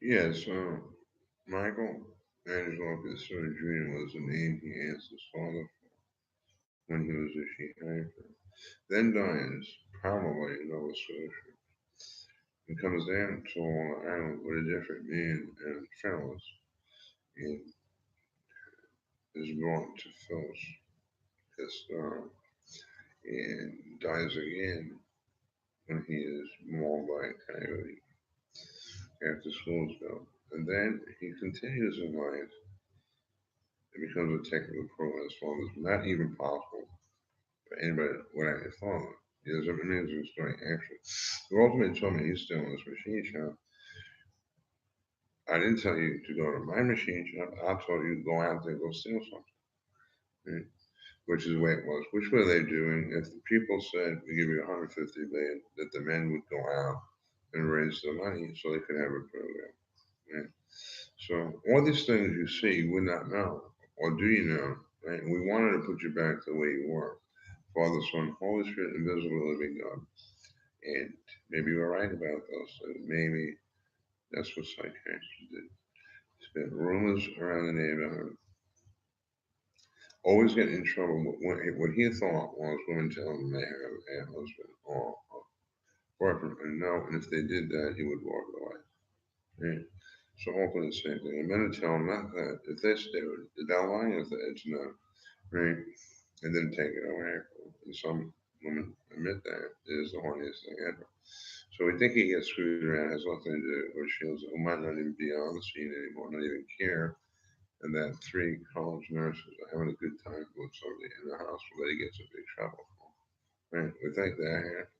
Yeah, so Michael Angelo Cassura Jr. was the name he asked his father when he was a sheepmaker. Then dies, probably in Nova Scotia, and comes down to Long Island with a different man and fellas, and is brought to Phyllis Castaro, and dies again when he is mauled by a coyote after school's bell. And then he continues in life and becomes a technical pro as father. It's not even possible for anybody without his father. There's an amazing story, actually. The ultimate told me he's still in this machine shop. I didn't tell you to go to my machine shop. I told you to go out there and go steal something. Right? Which is the way it was. Which were they doing? If the people said we give you 150 million, that the men would go out and raise the money so they could have a program. Right? So all these things you see, you would not know, or do you know? Right? We wanted to put you back the way you were. Father, Son, Holy Spirit, invisible living God. And maybe you're right about those things. Maybe that's what psychiatry did. Spent rumors around the neighborhood. Always get in trouble. What he thought was women telling him they have a husband or boyfriend, and no, and if they did that, he would walk away. Right? So often the same thing. And men are telling him not that. If they stay with it, they're lying if it's no. Right? And then take it away. And some women admit that it is the horniest thing ever. So we think he gets screwed around, has nothing to do, or she'll who might not even be on the scene anymore, not even care, and that three college nurses are having a good time with somebody in the hospital that he gets in big trouble for. Right? We think that happened.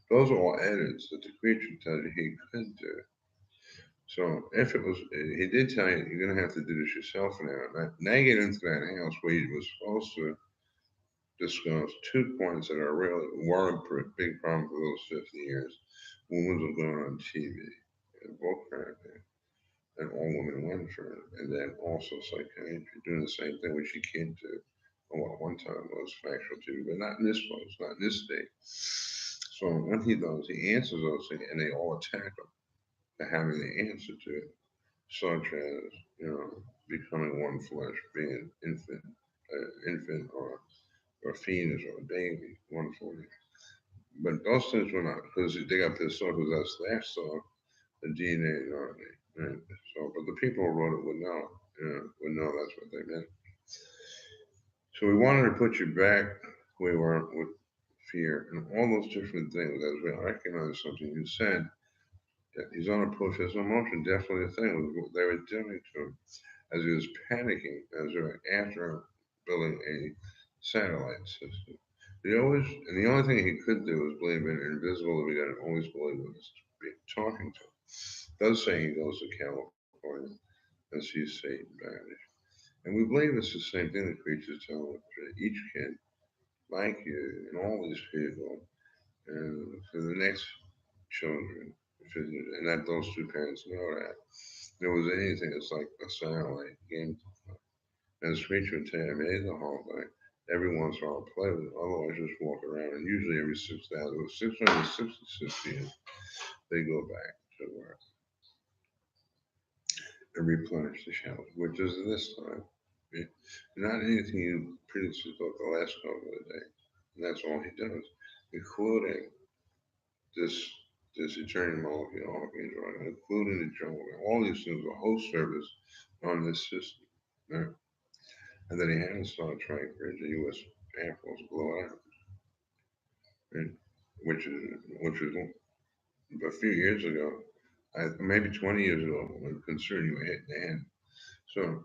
Those are all edits that the creature tells you he could do. So if it was, he did tell you you're going to have to do this yourself now. Now you get into that house where he was supposed to discuss 2 points that are really were a big problem for those 50 years. Women were going on TV, and both kind and all women went for it. And then also psychiatry, doing the same thing which you can't do. Well, one time was factual TV, but not in this place, not in this state. So what he does, he answers those things, and they all attack him for having the answer to it, such as becoming one flesh, being infant or fetus or a baby, one forty. But those things were not because they got pissed off because that's their saw the DNA and RNA. Right? So, but the people who wrote it would know that's what they meant. So we wanted to put you back where we were with fear and all those different things. As we recognize something you said, that he's on a push, his emotion, definitely a thing was what they were doing to him as he was panicking as they were after building a satellite system. The only thing he could do was believe in an invisible living God and always believe in was talking to him. Does say he goes to California and sees Satan vanish. And we believe it's the same thing the creatures tell each kid, like you, and all these people, and for the next children, and that those two parents know that. If there was anything, it's like a satellite game. And the creature would tell you, made the whole thing. Every once in a while, play with it. Otherwise, just walk around. And usually, every 666 years, they go back to work and replenish the shelves, which is this time. Yeah. Not anything you previously thought the last couple of days. And that's all he does, including this this eternal molecule, including the jungle, all these things, the whole service on this system. Yeah. And then he had a Star Trek bridge, the U.S. Air Force blow out, and which was a few years ago, maybe 20 years ago, when considering you hit the end. So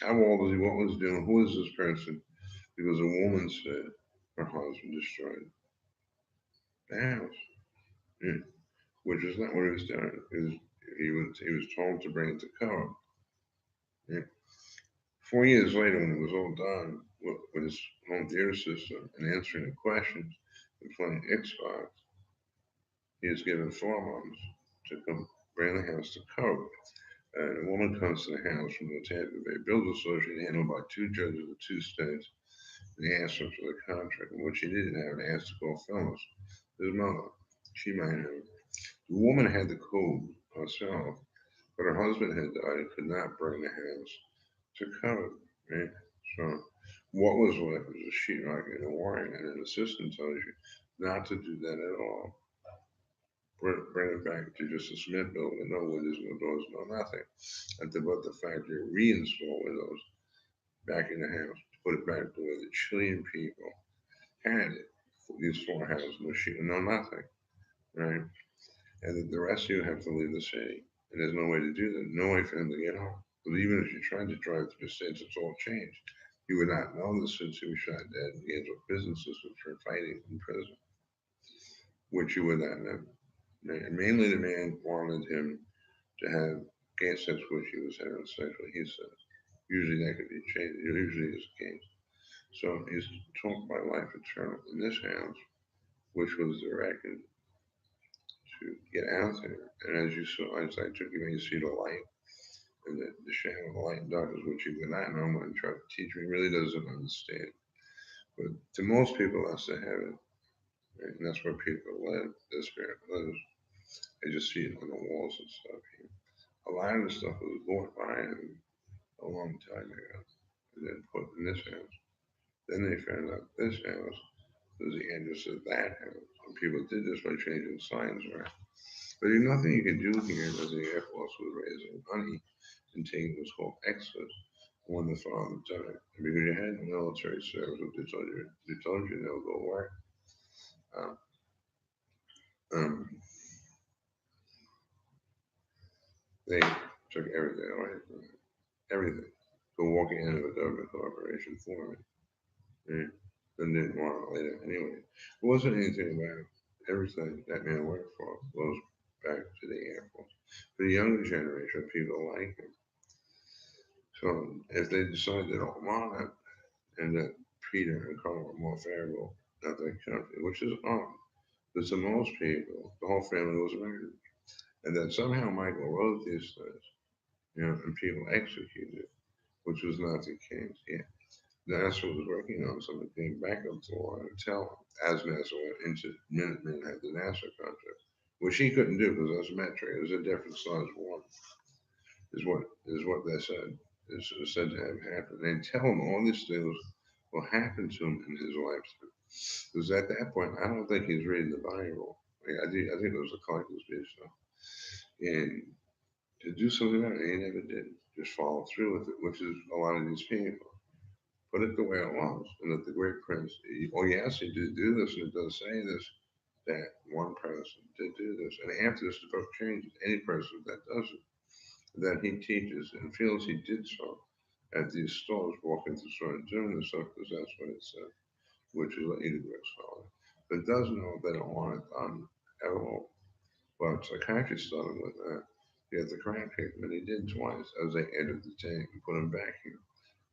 how old was he? What was he doing? Who is this person? Because a woman said her husband destroyed the house, yeah, which is not what he was doing. He was told to bring it to cover. Yeah. 4 years later, when it was all done with his home theater system and answering the questions and playing Xbox, he was given 4 months to come bring the house to code. And a woman comes to the house from the Tampa Bay Builders Association, handled by two judges of two states. They asked him for the contract, and what she didn't have, and asked to call Phyllis, his mother. She might have. The woman had the code herself, But her husband had died, could not burn the house to cover it, right? So what was left was a sheetrock and a wiring, and an assistant tells you not to do that at all. Bring it back to just a cement building, no windows, no doors, no nothing. And to put the factory reinstall windows back in the house, to put it back the way the Chilean people had it. These four houses, no sheet, no nothing, right? And the rest of you have to leave the city. And there's no way to do that, no way for him to get home. But even if you tried to drive to the States, it's all changed. He would not know this since he was shot dead. He ends up businesses for fighting in prison, which you would not know. And mainly the man wanted him to have gay sex, which he was heterosexual, he says. Usually that could be changed. It usually is the case. So he's talked by life eternal in this house, which was directed to get out there. And as you saw, as I took you, you see the light and the shadow of the light and darkness, which he would not know and try to teach me, really doesn't understand. But to most people, that's the heaven. Right? And that's where people live, the spirit lives. I just see it on the walls and stuff here. A lot of the stuff was bought by him a long time ago and then put in this house. Then they found out this house was the address of that house. And people did this by changing signs around. But there's nothing you can do here as the Air Force was raising money and taking what's called extras when the father died. And because you had military service, what they told you they'll go work. Um, um, they took everything away from me. Everything. For walking into a government corporation for me. Right? Then didn't want it later anyway. It wasn't anything about everything that man worked for goes back to the Air Force. For the younger generation, people like him. So if they decide they don't want it, and that Peter and Carl are more favorable at that country, which is odd. Because to most people, the whole family was married. And then somehow Michael wrote these things, and people executed it, which was not the case. Yeah. NASA was working on something, came back up to Warren and tell him, as NASA went into Minutemen had the NASA contract, which he couldn't do because it was metric. It was a different size one, is what they said. Is said to have happened. They tell him all these things will happen to him in his lifetime. Because at that point, I don't think he's reading the Bible. I think it was a collector's piece, and to do something about it, he never did. Just follow through with it, which is a lot of these people. Put it the way it was, and that the great prince, oh yes, he did do this, and it does say this, that one person did do this. And after this, the book changes. Any person that does it, that he teaches and feels he did so at these stores, walking through store and doing this stuff, because that's what it says, which is what you do, scholar. But does know they don't want it done at all. But psychiatrists started with that. He had the crack kick, and he did twice as they entered the tank and put him back here.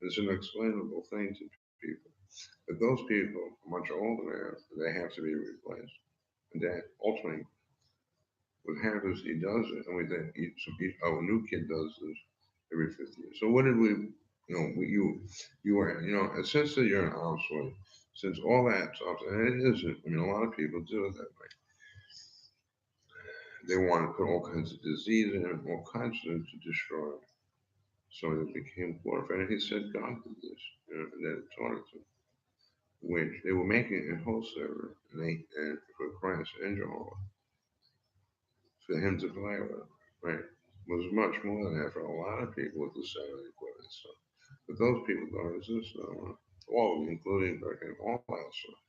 It's an explainable thing to people. But those people are much older now, they have to be replaced. And that ultimately, what happens, he does it, and we think, a new kid does this every 50 years. So what did we, you were, since you're an obsolete, since all that stuff, and it isn't, a lot of people do it that way. They want to put all kinds of disease in it, all kinds of things to destroy it. So it became glorified. And he said God did this, and then it taught it to him. Which they were making a wholesaler, and for Christ and Jehovah, for him to play with, right, was much more than that for a lot of people with the Saturday equipment stuff. But those people don't exist no more. All of them, including Burke, all that stuff.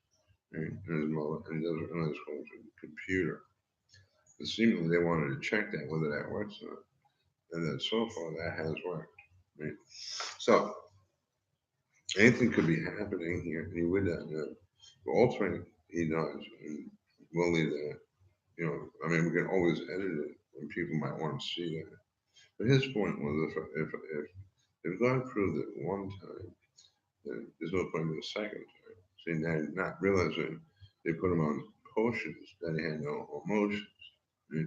Right? And his mother, and he doesn't realize it's called a computer. And seemingly they wanted to check that whether that works or not. And that so far that has worked. Right? So anything could be happening here, and he would not know. But ultimately, he does, and we'll leave that. We can always edit it, and people might want to see that. But his point was, if God proved it one time, then there's no point in the second time. See, now not realizing they put him on potions that he had no emotions, right?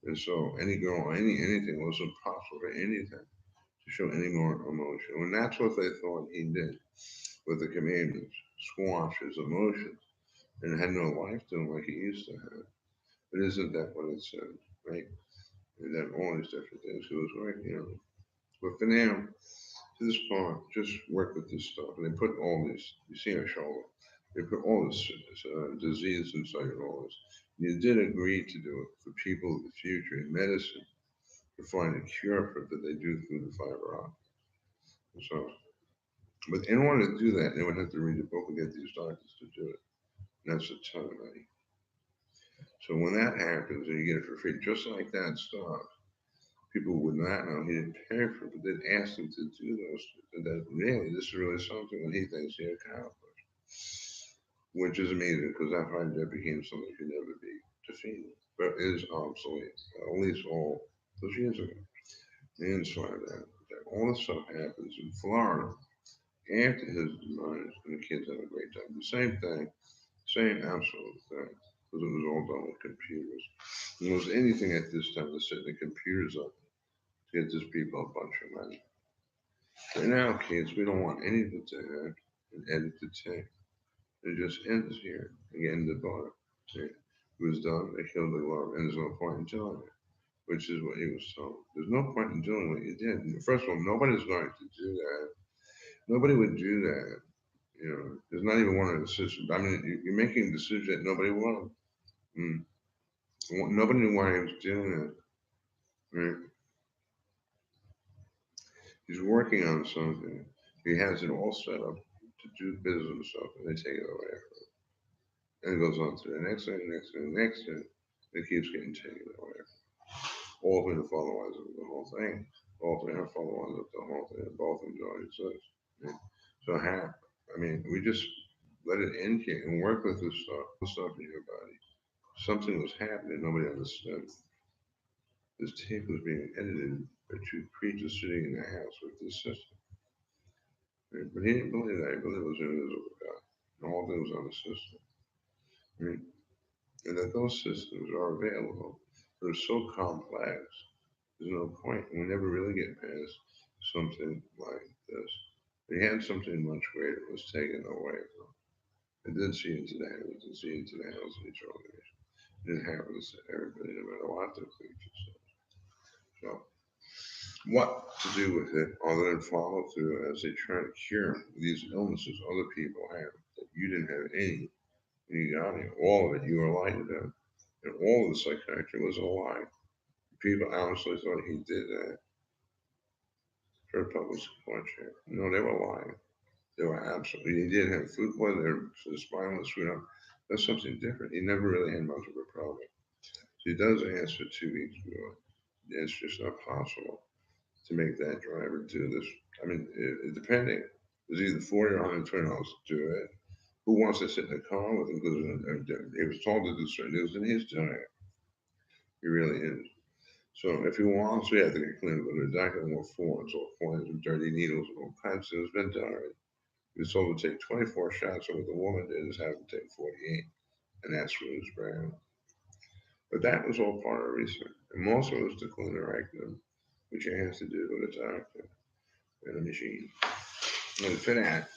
And so any girl, anything was impossible for anything to show any more emotion. And that's what they thought he did with the commandments, squash his emotions, and had no life to him like he used to have. But isn't that what it says, right? and then all these different things. It was right, But for now, to this part, just work with this stuff. And they put all this, you see her shoulder, they put all this disease inside and all this. You did agree to do it for people of the future in medicine to find a cure for it that they do through the fiber optic. So, but in order to do that, they would have to read the book and get these doctors to do it. And that's a ton of money. So when that happens and you get it for free, just like that stuff, people would not know he didn't pay for it, but then asked him to do those. And that really, this is really something that he thinks he accomplished, which is amazing because I find that became something that could never be defeated, but is obsolete, at least all those years ago. And so that all this stuff happens in Florida after his demise, and the kids have a great time. The same thing, same absolute thing, because it was all done with computers. And was anything at this time to set the computers up to get these people a bunch of money. And now, kids, we don't want any of it to have an edited tape. It just ends here. Again, the bar. See, it was done, they killed the glove, and there's no point in telling it, which is what he was told. There's no point in doing what you did. First of all, nobody's going to do that. Nobody would do that. There's not even one of the systems. I mean, you're making a decision that nobody wanted. Mm. Nobody knew why he was doing it. Right? He's working on something. He has it all set up to do business stuff, and they take it away from him. And it goes on to the next thing, the next thing, the next thing. It keeps getting taken away. All three the followers of the whole thing. All three are followers of the whole thing. Both of them don't exist. Right? So how? I mean, we just let it end here and work with this stuff in your body. Something was happening nobody understood. This tape was being edited by two creatures sitting in the house with this system. Right? But he didn't believe that. He believed it was an invisible God. And all things on the system. Right? And that those systems are available. They're so complex. There's no point. We never really get past something like this. They had something much greater was taken away from. It did see into the heavens and see into the house of each organization. It happens to everybody, no matter what the creature says. So, what to do with it other than follow through as they try to cure these illnesses other people have that you didn't have any, and you got it. All of it, you were lying to them. And all of the psychiatry was a lie. People honestly thought he did that for a public support chair. No, they were lying. They were absolutely. He did have food poisoning. His spine was screwed up. That's something different. He never really had much of a problem. So he does ask for 2 weeks before. It's just not possible to make that driver do this. I mean, depending, it's either 40 or $120 to do it. Who wants to sit in the car with him? Because he was told to do certain things, and he's doing it. He really is. So if he wants, we have to get clean with a doctor more forms or forms with dirty needles or pipes. It's been done already. He was told to take 24 shots, and what the woman did is have him take 48, and that's what was brown. But that was all part of research. And most of it was to clean the rectum, which you have to do with a doctor and a machine. And for that,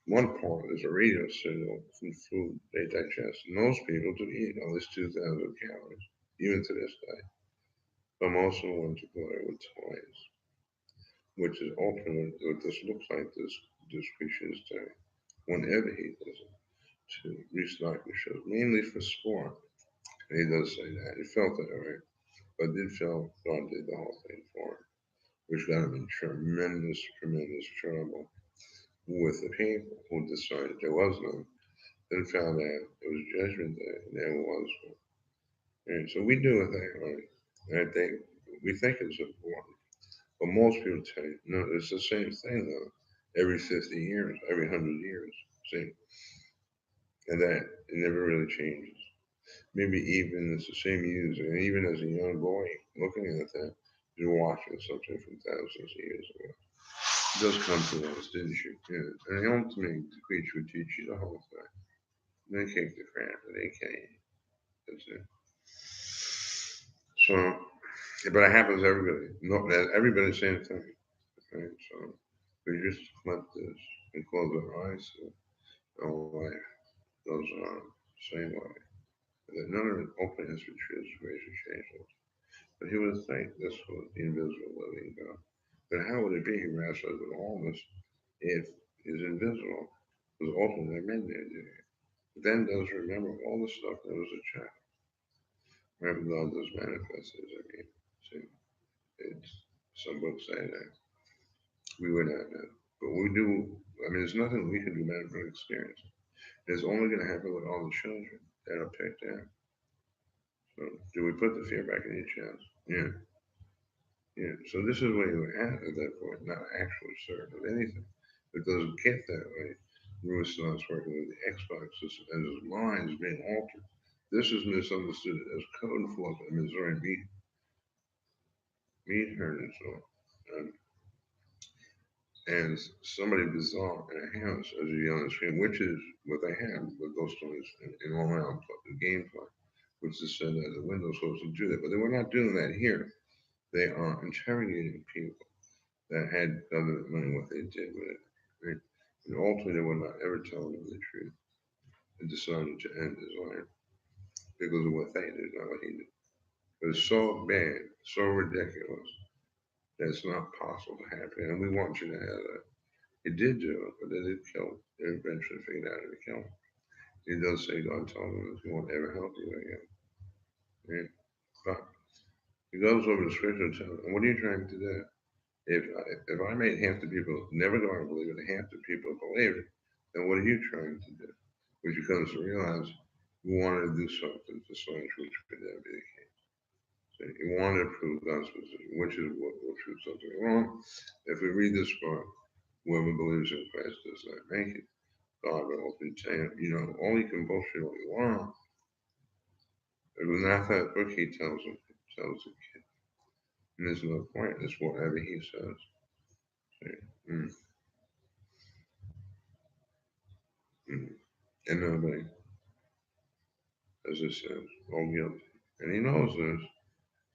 one part is a radio signal from food they digest. Most people do eat at least 2,000 calories, even to this day. But most of them want to play with toys, which is ultimately what this looks like this creature's day. Whenever he does it, to restock the shows, mainly for sport. And he does say that. He felt it, all right. But did feel God did the whole thing for him, which got him in tremendous, tremendous trouble with the people who decided there was none. Then found out it was Judgment Day, and there was one. And so we do a thing, right? And I think we think it's important, but most people tell you, no, it's the same thing though. Every 50 years, every 100 years, see, and that it never really changes. Maybe even it's the same user, and even as a young boy looking at that, you're watching something from thousands of years ago. It does come to us, didn't you? Yeah. And ultimately, the creature would teach you the whole thing. They kick the crap, but they can't. That's it. So, but it happens to everybody. No, everybody's saying the thing. Okay? So, we just let this and close our eyes to our life goes on the same way. And that none of it open has been transformation changes. But he would think this was the invisible living God. But how would it be, he wrestled with all this, if he's invisible? Because ultimately they're meant to. But then does remember all the stuff that was a child. Remember God does manifest as, see, it's, some books say that. We would not know. But we do, there's nothing we can do better than experience. It's only going to happen with all the children that are picked out. So, do we put the fear back in your chest? Yeah. Yeah. So, this is where you're at that point, not actually certain of anything. It doesn't get that way. Lewis starts working with the Xbox system and his mind is being altered. This is misunderstood as code for the Missouri meat herders um, and somebody bizarre in a house, as you on the screen, which is what they have with those stories in Long Island, the gameplay, which is said that the Windows folks will do that. But they were not doing that here. They are interrogating people that had government money, what they did with it. Right? And ultimately, they were not ever telling him the truth and decided to end his life because of what they did, not what he did. It was so bad, so ridiculous, that it's not possible to happen. And we want you to have that. He did do it, but they did kill him. They eventually figured out how to kill him. He does say God told him he won't ever help you again. Right? But he goes over the scripture and tells him, what are you trying to do? If I made half the people never going to believe it, and half the people believe it, then what are you trying to do? Which you comes to realize you wanted to do something to Slash, which could never be the case. So you wanted to prove God's position, which is what will prove something wrong. If we read this part, whoever believes in Christ does not make it. God will open all you can bullshit all you want. It was not that book he tells the kid. And there's no point. It's whatever he says. See? Mm. And nobody, as it says, all guilty. And he knows this,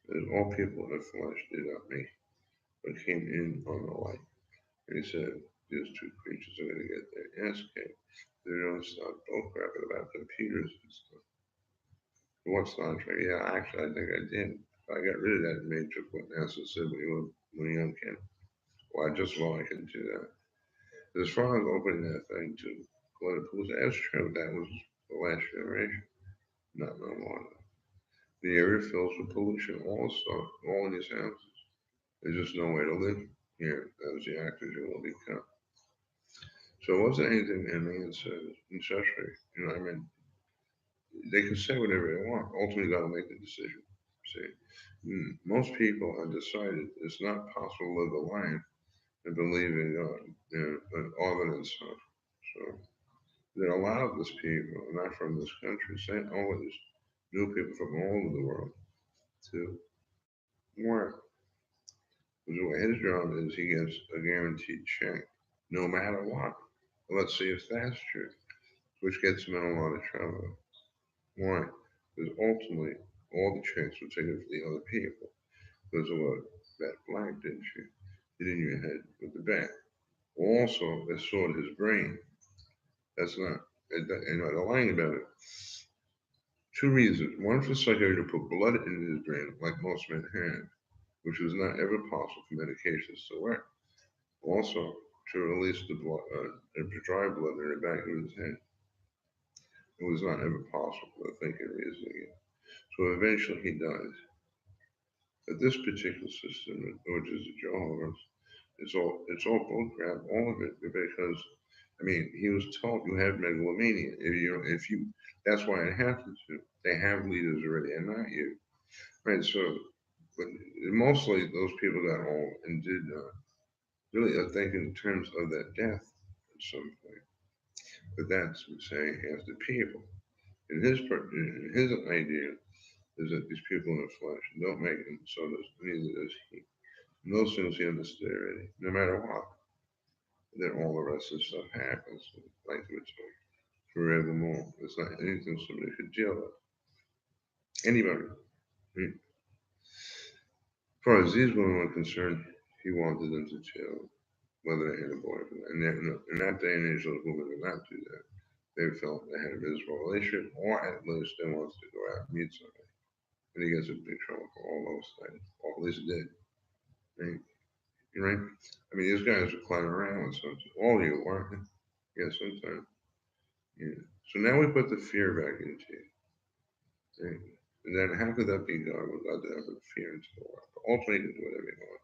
that all people in the flesh did not me, but came in on the light. And he said, these two creatures are going to get their ass kicked. They're going to start bullcrapping about computers and stuff. What's not true? Yeah, actually, I think I did. I got rid of that major what NASA said when a young kid. Well, I just know I can do that. As far as opening that thing to political pollution, that's true. That was the last generation. Not no more. The area fills with pollution, all stuff, all in these houses. There's just no way to live here as the actors you will become. So it wasn't anything that man said ancestry. They can say whatever they want. Ultimately, God will make the decision. See, most people have decided it's not possible to live a life and believe in God, other than stuff. So there are a lot of these people, not from this country, St. Always new people from all over the world to work. Because his job is he gets a guaranteed check, no matter what. Let's see if that's true, which gets him in a lot of trouble. Why? Because ultimately, all the checks were taken for the other people. Because of what that black did she hit in your head with the bat. Also, they sawed his brain. That's not, they're lying about it. Two reasons. One for surgery to put blood into his brain, like most men have, which was not ever possible for medications to work. Also, to release the blood, dry blood in the back of his head. It was not ever possible to think and reason again. So eventually he dies. But this particular system, which is the Jehovah's, it's all bullcrap, all of it, because he was told you have megalomania. If you, that's why it happens. They have leaders already, and not you, right? So, but mostly those people got old and did really think in terms of that death at some point. But that's saying half the people. In his idea is that these people in the flesh don't make it, so neither does he. And those things he understood already, no matter what. Then all the rest of the stuff happens, like it's forevermore. It's not anything somebody could deal with. Anybody. As far as these women were concerned, he wanted them to tell whether they had a boyfriend. And in that day and age, those women did not do that. They felt they had a miserable relationship, or at least they wanted to go out and meet somebody. and he gets in big trouble for all those things, or at least did. Right? You right? I mean, these guys are climbing around with something. All you are. Yeah, sometimes. Yeah. So now we put the fear back into you. Right? And then how could that be God without the put fear into the world? Ultimately, you can do whatever you want.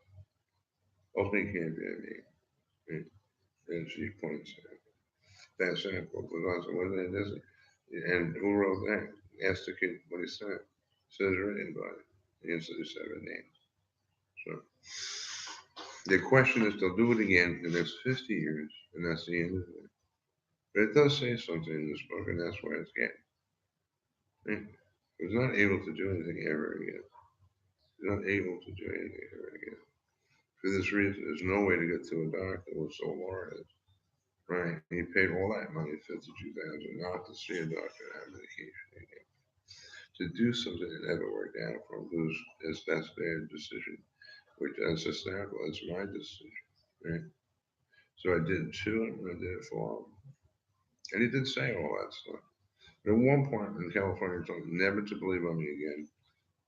Ultimately, you can't be a me. Right? And she points out. That's simple. Because what did this? And who wrote that? Asked the kid what he said. It says written by it. He answered the seven names. So the question is they'll do it again in the next 50 years, and that's the end of it. But it does say something in this book, and that's why it's getting. Right? He's not able to do anything ever again. He's not able to do anything ever again. For this reason, there's no way to get to a doctor with so large. Right? He paid all that money, 52,000, not to see a doctor and have medication again. To do something that never worked out for him, that's their decision. Which as hysterical, it's my decision. Right? So I did it to him and I did it for him. And he did say all that stuff. But at one point in California, he told me never to believe on me again.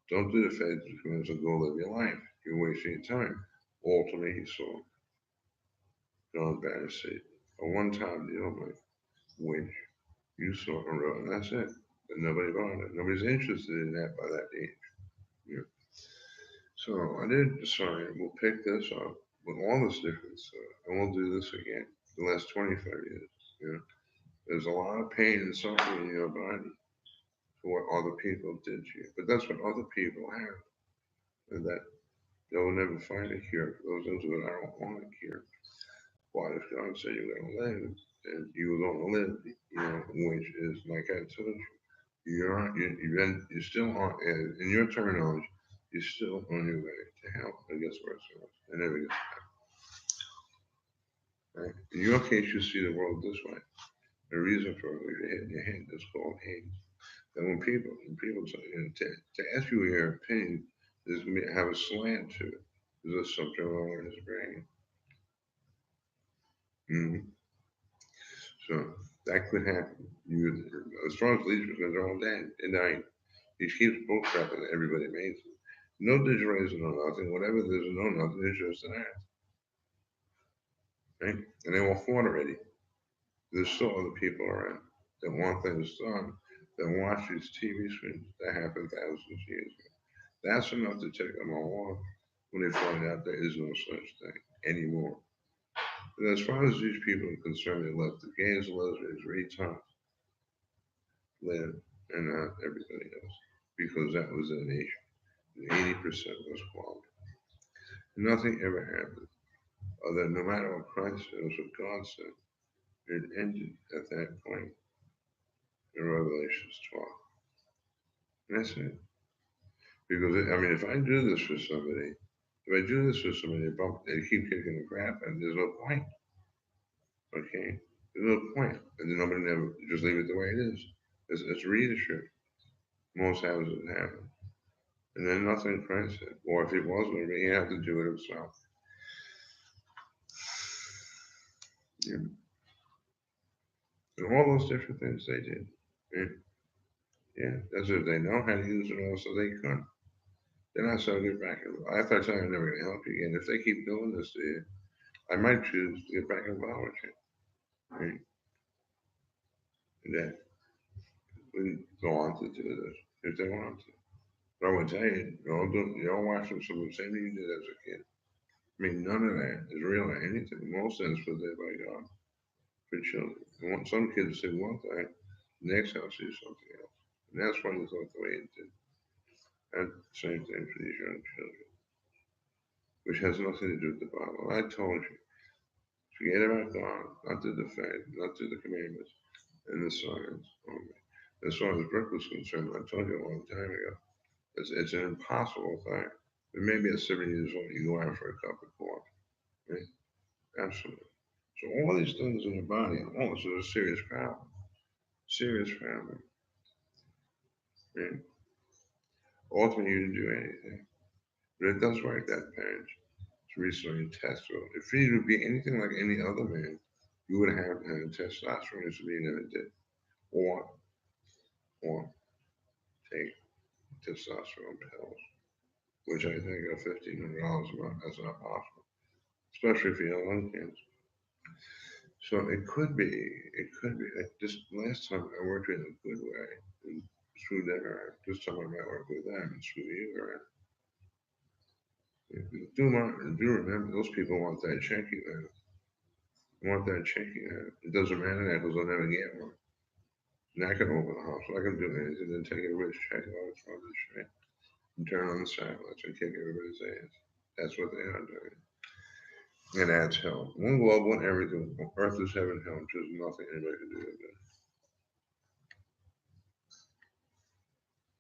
Don't do the feds because go live your life. You're wasting your time. Ultimately, he saw John Bannister, a one-time deal, Mike, which you saw and wrote, and that's it. But nobody bought it. Nobody's interested in that by that age. You know? So I did decide we'll pick this up with all this different stuff, and we'll do this again the last 25 years. You know? There's a lot of pain and suffering in your body for what other people did to you. But that's what other people have. And that they'll never find a cure for those things that I don't want a cure. Why if God said you're gonna live and you're gonna live, which is like I told you, you're still on in your terminology, you're still on your way to hell. I guess where it's going. I never get right. In your case, you see the world this way. The reason for it, you're hitting your head is called hate. And when people say, to ask you your opinion, there's going to have a slant to it. There's something wrong with his brain. Mm-hmm. So that could happen. As far as leaders, because they're all dead. And he keeps bootstrapping everybody makes it. No digital is no nothing. Whatever there's no nothing, it's just an act. Right? And they all fought already. There's still other people around that want things done, that watch these TV screens that happened thousands of years ago. That's enough to take them all off when they find out there is no such thing anymore. And as far as these people are concerned, they left the gays, lesbians, retards, live, and not everybody else, because that was their nation. And 80% was quality. Nothing ever happened. Other than no matter what Christ said, what God said, it ended at that point in Revelations 12. And that's it. Because, I mean, if I do this for somebody, if I do this for somebody, they keep kicking the crap, and there's no point. Okay? There's no point. And then nobody never just leave it the way it is. It's readership. Most houses happen. And then nothing Christ said. Or if he was going to be, he had to do it himself. Yeah. And all those different things they did. Yeah. Yeah. That's if they know how to use it also they could. Then I started get back. I thought I'm never going to help you again. If they keep doing this to you, I might choose to get back involved with you. Right? And then we go on to do this if they want to. But I would tell you, don't watch them some of the same thing you did as a kid. I mean, none of that is real or anything. Most of it's put there by God for children. And some kids say one thing, the next house sees something else. And that's why they thought the way it did. And same thing for these young children, which has nothing to do with the Bible. I told you, forget about God, not do the faith, not do the commandments, and the science only. As far as Brooke was concerned, I told you a long time ago, it's an impossible thing. But maybe at 70 years old, you go out for a cup of coffee. Right? Absolutely. So all these things in your body, oh, it's a serious problem. Serious problem. Right? Ultimately, you didn't do anything. But it does work that page. It's recently tested. If you would be anything like any other man, you would have had testosterone, which you never did. Or take testosterone pills, which I think are $1,500 a month. That's not possible, especially if you have lung cancer. So it could be. Like this last time I worked with a good way and through there. This time I might work with them and through you, right? Do remember those people want that checking out. Want that checking out. It doesn't matter that because they'll never get one. And I can open the house. I can do anything and take everybody's check out from the street and turn on the satellites and kick everybody's ass. That's what they are doing. And that's hell. One globe, one everything. Earth is heaven, hell. There's nothing anybody can do with it.